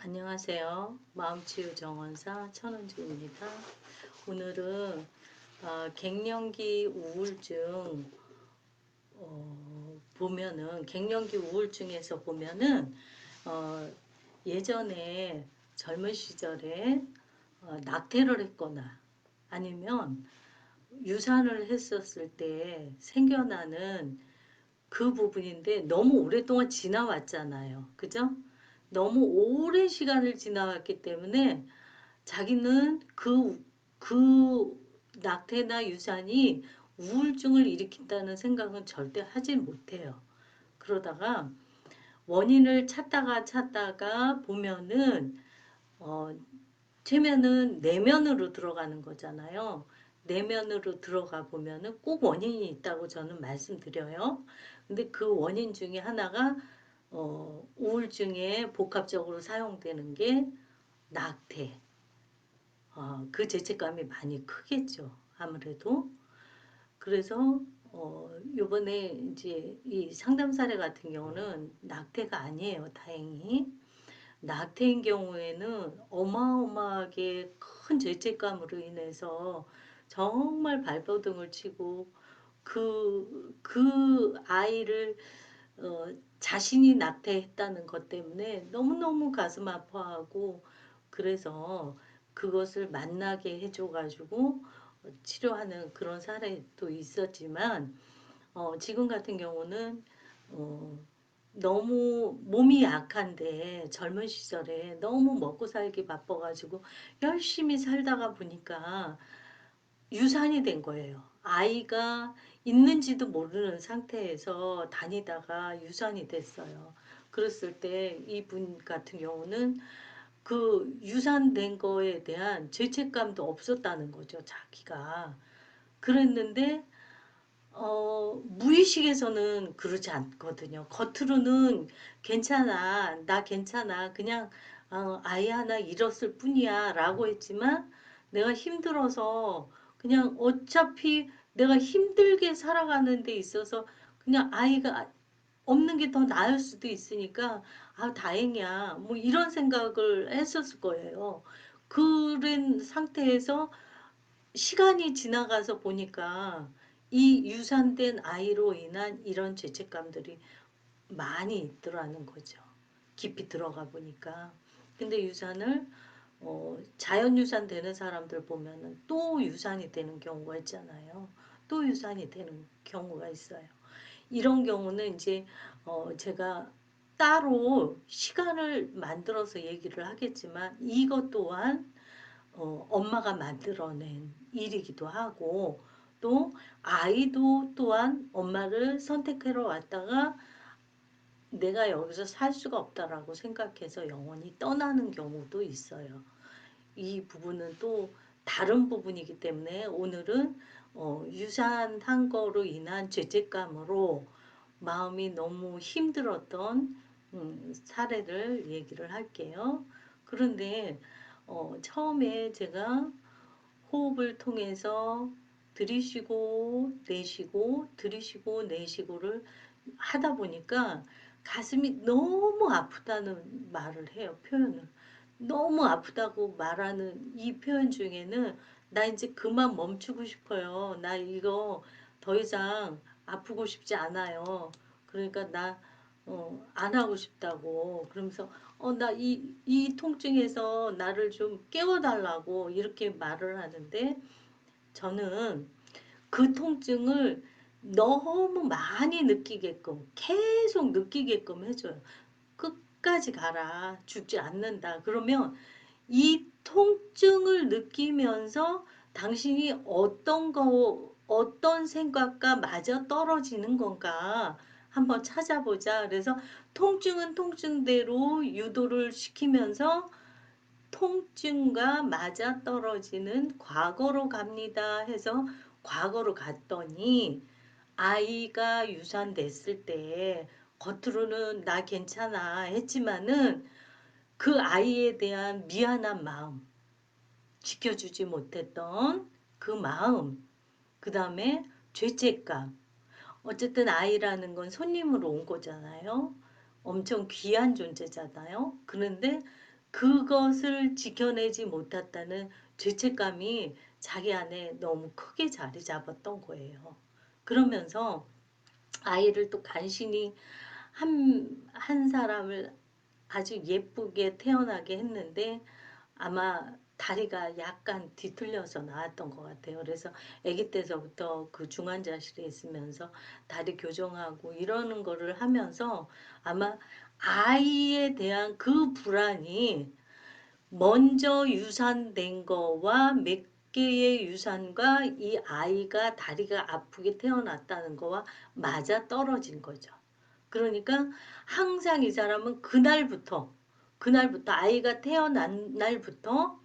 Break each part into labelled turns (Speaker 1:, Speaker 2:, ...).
Speaker 1: 안녕하세요. 마음치유 정원사 천은주입니다. 오늘은 갱년기 우울증 보면은 갱년기 우울증에서 보면은 어, 예전에 젊은 시절에 낙태를 했거나 아니면 유산을 했었을 때 생겨나는 그 부분인데 너무 오랫동안 지나왔잖아요. 그죠? 너무 오랜 시간을 지나왔기 때문에 자기는 그 낙태나 유산이 우울증을 일으킨다는 생각은 절대 하지 못해요. 그러다가 원인을 찾다가 보면은 최면은 내면으로 들어가는 거잖아요. 내면으로 들어가 보면은 꼭 원인이 있다고 저는 말씀드려요. 근데 그 원인 중에 하나가 우울증에 복합적으로 사용되는 게 낙태. 그 죄책감이 많이 크겠죠. 아무래도. 그래서 요번에 이제 이 상담 사례 같은 경우는 낙태가 아니에요. 다행히. 낙태인 경우에는 어마어마하게 큰 죄책감으로 인해서 정말 발버둥을 치고 그 아이를 자신이 낙태했다는 것 때문에 너무너무 가슴 아파하고 그래서 그것을 만나게 해줘가지고 치료하는 그런 사례도 있었지만 지금 같은 경우는 어, 너무 몸이 약한데 젊은 시절에 너무 먹고 살기 바빠가지고 열심히 살다가 보니까 유산이 된 거예요. 아이가 있는지도 모르는 상태에서 다니다가 유산이 됐어요. 그랬을 때 이분 같은 경우는 그 유산된 거에 대한 죄책감도 없었다는 거죠, 자기가. 그랬는데 무의식에서는 그러지 않거든요. 겉으로는 괜찮아, 나 괜찮아, 그냥 아이 하나 잃었을 뿐이야 라고 했지만 내가 힘들어서 그냥 어차피 내가 힘들게 살아가는 데 있어서 그냥 아이가 없는 게 더 나을 수도 있으니까 다행이야 뭐 이런 생각을 했었을 거예요. 그런 상태에서 시간이 지나가서 보니까 이 유산된 아이로 인한 이런 죄책감들이 많이 있더라는 거죠. 깊이 들어가 보니까. 근데 유산을 자연유산 되는 사람들 보면은 또 유산이 되는 경우가 있잖아요. 또 유산이 되는 경우가 있어요. 이런 경우는 이제 제가 따로 시간을 만들어서 얘기를 하겠지만 이것 또한 엄마가 만들어낸 일이기도 하고 또 아이도 또한 엄마를 선택하러 왔다가 내가 여기서 살 수가 없다라고 생각해서 영원히 떠나는 경우도 있어요. 이 부분은 또 다른 부분이기 때문에 오늘은 유산한 거로 인한 죄책감으로 마음이 너무 힘들었던 사례를 얘기를 할게요. 그런데 처음에 제가 호흡을 통해서 들이쉬고 내쉬고 들이쉬고 내쉬고를 하다 보니까 가슴이 너무 아프다는 말을 해요. 표현을. 너무 아프다고 말하는 이 표현 중에는 나 이제 그만 멈추고 싶어요. 나 이거 더 이상 아프고 싶지 않아요. 그러니까 나 안 하고 싶다고. 그러면서 나 이 통증에서 나를 좀 깨워달라고 이렇게 말을 하는데 저는 그 통증을 너무 많이 느끼게끔 계속 느끼게끔 해줘요. 끝까지 가라. 죽지 않는다. 그러면 이 통증을 느끼면서 당신이 어떤 생각과 맞아 떨어지는 건가 한번 찾아보자. 그래서 통증은 통증대로 유도를 시키면서 통증과 맞아 떨어지는 과거로 갑니다 해서 과거로 갔더니 아이가 유산됐을 때 겉으로는 나 괜찮아 했지만은 그 아이에 대한 미안한 마음, 지켜주지 못했던 그 마음, 그 다음에 죄책감. 어쨌든 아이라는 건 손님으로 온 거잖아요. 엄청 귀한 존재잖아요. 그런데 그것을 지켜내지 못했다는 죄책감이 자기 안에 너무 크게 자리 잡았던 거예요. 그러면서 아이를 또 간신히 한 사람을 아주 예쁘게 태어나게 했는데 아마 다리가 약간 뒤틀려서 나왔던 것 같아요. 그래서 아기 때서부터 그 중환자실에 있으면서 다리 교정하고 이러는 거를 하면서 아마 아이에 대한 그 불안이 먼저 유산된 거와 몇 개의 유산과 이 아이가 다리가 아프게 태어났다는 거와 맞아 떨어진 거죠. 그러니까 항상 이 사람은 그날부터 아이가 태어난 날부터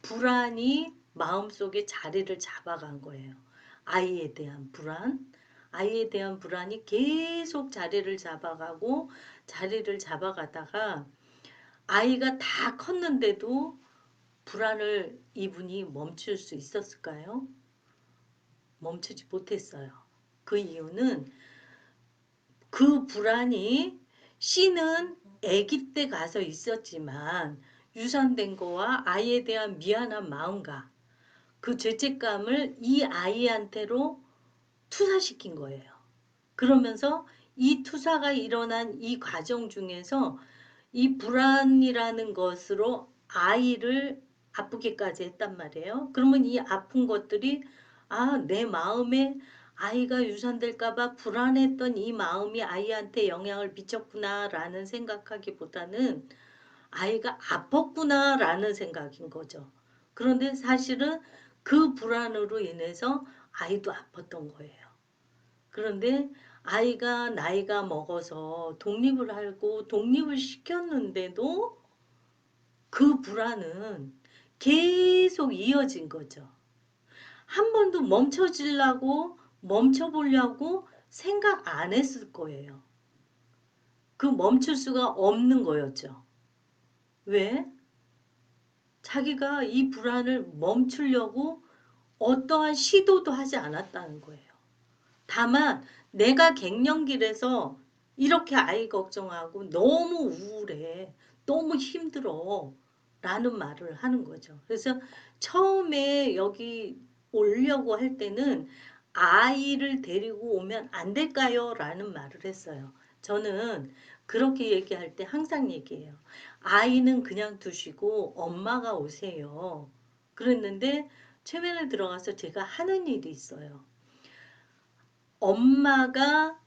Speaker 1: 불안이 마음속에 자리를 잡아간 거예요. 아이에 대한 불안. 아이에 대한 불안이 계속 자리를 잡아가다가 아이가 다 컸는데도 불안을 이분이 멈출 수 있었을까요? 멈추지 못했어요. 그 이유는 그 불안이 씨는 아기 때 가서 있었지만 유산된 거와 아이에 대한 미안한 마음과 그 죄책감을 이 아이한테로 투사시킨 거예요. 그러면서 이 투사가 일어난 이 과정 중에서 이 불안이라는 것으로 아이를 아프게까지 했단 말이에요. 그러면 이 아픈 것들이 내 마음에 아이가 유산될까 봐 불안했던 이 마음이 아이한테 영향을 미쳤구나라는 생각하기보다는 아이가 아팠구나라는 생각인 거죠. 그런데 사실은 그 불안으로 인해서 아이도 아팠던 거예요. 그런데 아이가 나이가 먹어서 독립을 하고 독립을 시켰는데도 그 불안은 계속 이어진 거죠. 한 번도 멈춰보려고 생각 안 했을 거예요. 그 멈출 수가 없는 거였죠. 왜? 자기가 이 불안을 멈추려고 어떠한 시도도 하지 않았다는 거예요. 다만 내가 갱년기라서 이렇게 아이 걱정하고 너무 우울해. 너무 힘들어. 라는 말을 하는 거죠. 그래서 처음에 여기 오려고 할 때는 아이를 데리고 오면 안 될까요? 라는 말을 했어요. 저는 그렇게 얘기할 때 항상 얘기해요. 아이는 그냥 두시고 엄마가 오세요. 그랬는데 최면에 들어가서 제가 하는 일이 있어요. 엄마가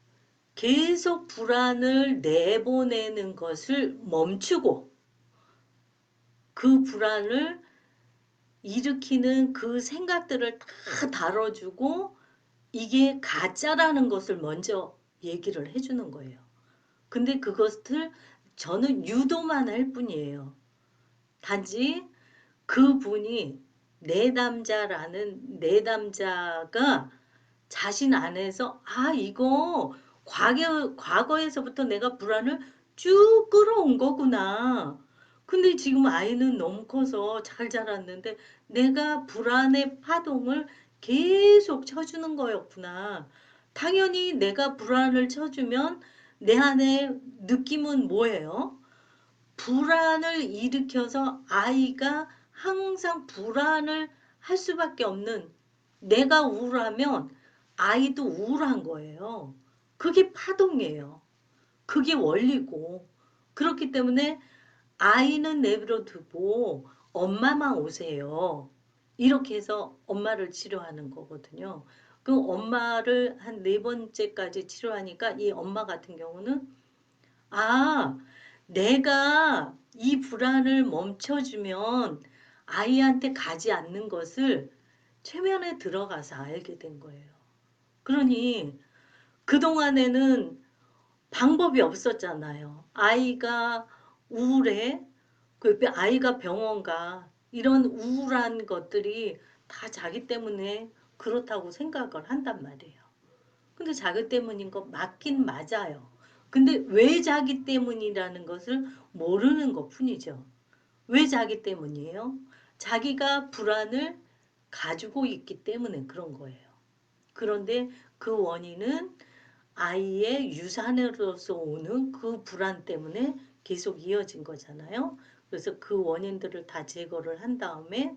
Speaker 1: 계속 불안을 내보내는 것을 멈추고 그 불안을 일으키는 그 생각들을 다 다뤄주고 이게 가짜라는 것을 먼저 얘기를 해주는 거예요. 근데 그것을 저는 유도만 할 뿐이에요. 단지 그분이 내담자가 자신 안에서 이거 과거에서부터 내가 불안을 쭉 끌어온 거구나. 근데 지금 아이는 너무 커서 잘 자랐는데 내가 불안의 파동을 계속 쳐주는 거였구나. 당연히 내가 불안을 쳐주면 내 안에 느낌은 뭐예요? 불안을 일으켜서 아이가 항상 불안을 할 수밖에 없는 내가 우울하면 아이도 우울한 거예요. 그게 파동이에요. 그게 원리고. 그렇기 때문에 아이는 내버려 두고 엄마만 오세요. 이렇게 해서 엄마를 치료하는 거거든요. 그 엄마를 한 네 번째까지 치료하니까 이 엄마 같은 경우는 아, 내가 이 불안을 멈춰주면 아이한테 가지 않는 것을 최면에 들어가서 알게 된 거예요. 그러니 그동안에는 방법이 없었잖아요. 아이가 우울해. 아이가 병원 가. 이런 우울한 것들이 다 자기 때문에 그렇다고 생각을 한단 말이에요. 근데 자기 때문인 거 맞긴 맞아요. 근데 왜 자기 때문이라는 것을 모르는 것 뿐이죠. 왜 자기 때문이에요? 자기가 불안을 가지고 있기 때문에 그런 거예요. 그런데 그 원인은 아이의 유산으로서 오는 그 불안 때문에 계속 이어진 거잖아요. 그래서 그 원인들을 다 제거를 한 다음에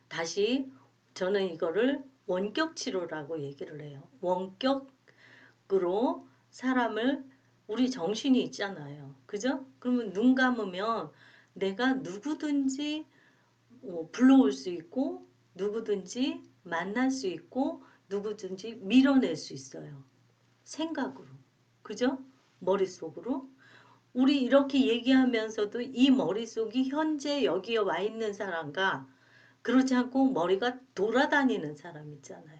Speaker 1: 다시 저는 이거를 원격 치료라고 얘기를 해요. 원격으로 사람을 우리 정신이 있잖아요. 그죠? 그러면 눈 감으면 내가 누구든지 불러올 수 있고 누구든지 만날 수 있고 누구든지 밀어낼 수 있어요. 생각으로. 그죠? 머릿속으로. 우리 이렇게 얘기하면서도 이 머릿속이 현재 여기에 와 있는 사람과 그렇지 않고 머리가 돌아다니는 사람 있잖아요.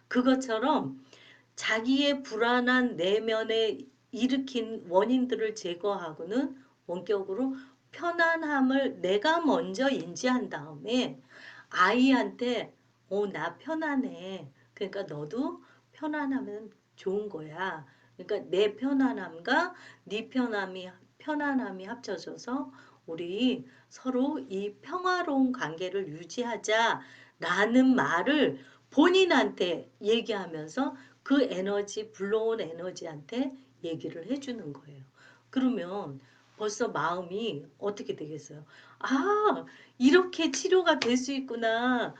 Speaker 1: 그것처럼 자기의 불안한 내면에 일으킨 원인들을 제거하고는 원격으로 편안함을 내가 먼저 인지한 다음에 아이한테 나 편안해. 그러니까 너도 편안하면 좋은 거야. 그러니까 내 편안함과 네 편안함이 합쳐져서 우리 서로 이 평화로운 관계를 유지하자라는 말을 본인한테 얘기하면서 그 에너지, 불러온 에너지한테 얘기를 해주는 거예요. 그러면 벌써 마음이 어떻게 되겠어요? 아, 이렇게 치료가 될 수 있구나.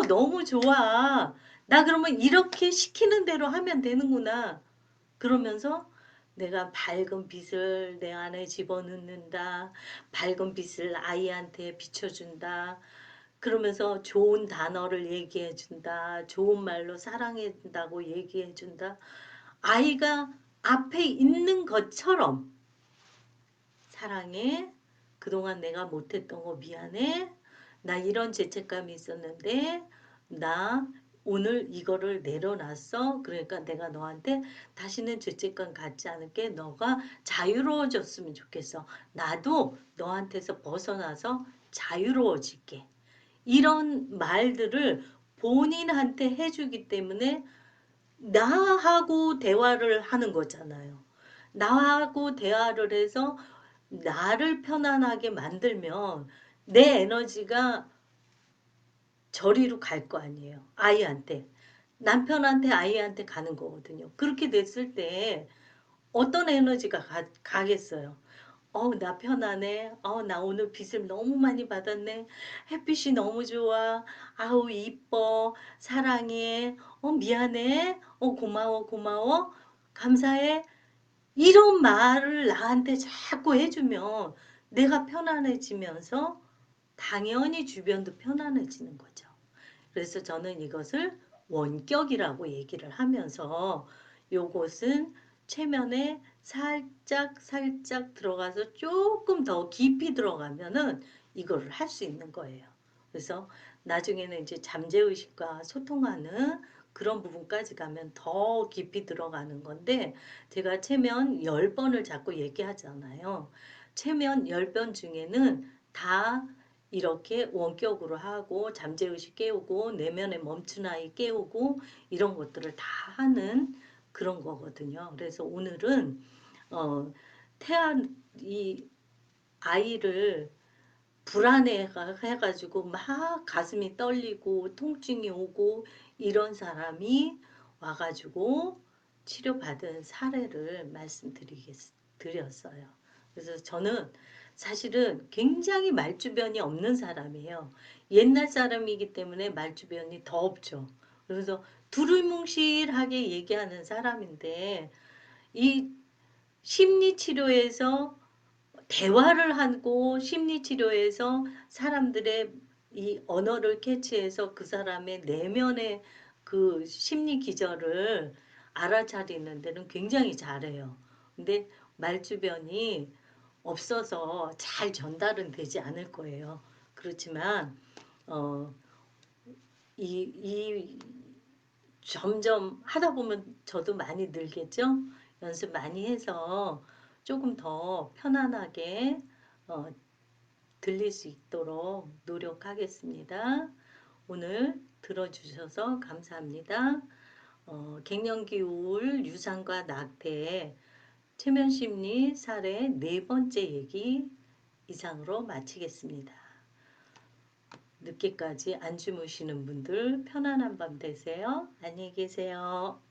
Speaker 1: 너무 좋아. 나 그러면 이렇게 시키는 대로 하면 되는구나. 그러면서 내가 밝은 빛을 내 안에 집어넣는다. 밝은 빛을 아이한테 비춰준다. 그러면서 좋은 단어를 얘기해준다. 좋은 말로 사랑해준다고 얘기해준다. 아이가 앞에 있는 것처럼 사랑해. 그동안 내가 못했던 거 미안해. 나 이런 죄책감이 있었는데 나 오늘 이거를 내려놨어. 그러니까 내가 너한테 다시는 죄책감 갖지 않을게. 너가 자유로워졌으면 좋겠어. 나도 너한테서 벗어나서 자유로워질게. 이런 말들을 본인한테 해주기 때문에 나하고 대화를 하는 거잖아요. 나하고 대화를 해서 나를 편안하게 만들면 내 에너지가 저리로 갈 거 아니에요. 아이한테. 남편한테 아이한테 가는 거거든요. 그렇게 됐을 때 어떤 에너지가 가겠어요. 나 편하네. 나 오늘 빛을 너무 많이 받았네. 햇빛이 너무 좋아. 아우, 이뻐. 사랑해. 미안해. 고마워, 고마워. 감사해. 이런 말을 나한테 자꾸 해주면 내가 편안해지면서 당연히 주변도 편안해지는 거죠. 그래서 저는 이것을 원격이라고 얘기를 하면서 요것은 최면에 살짝 살짝 들어가서 조금 더 깊이 들어가면은 이거를 할 수 있는 거예요. 그래서 나중에는 이제 잠재의식과 소통하는 그런 부분까지 가면 더 깊이 들어가는 건데 제가 최면 10번을 자꾸 얘기하잖아요. 최면 10번 중에는 다 이렇게 원격으로 하고 잠재의식 깨우고 내면의 멈춘 아이 깨우고 이런 것들을 다 하는 그런 거거든요. 그래서 오늘은 태안 이 아이를 불안해 해가지고 막 가슴이 떨리고 통증이 오고 이런 사람이 와가지고 치료받은 사례를 드렸어요. 그래서 저는 사실은 굉장히 말주변이 없는 사람이에요. 옛날 사람이기 때문에 말주변이 더 없죠. 그래서 두루뭉실하게 얘기하는 사람인데 이 심리치료에서 대화를 하고 심리치료에서 사람들의 이 언어를 캐치해서 그 사람의 내면의 그 심리 기저를 알아차리는 데는 굉장히 잘해요. 근데 말주변이 없어서 잘 전달은 되지 않을 거예요. 그렇지만 어, 이 점점 하다 보면 저도 많이 늘겠죠? 연습 많이 해서 조금 더 편안하게 어, 들릴 수 있도록 노력하겠습니다. 오늘 들어주셔서 감사합니다. 갱년기 우울, 유산과 낙태, 최면심리 사례 네 번째 얘기 이상으로 마치겠습니다. 늦게까지 안 주무시는 분들 편안한 밤 되세요. 안녕히 계세요.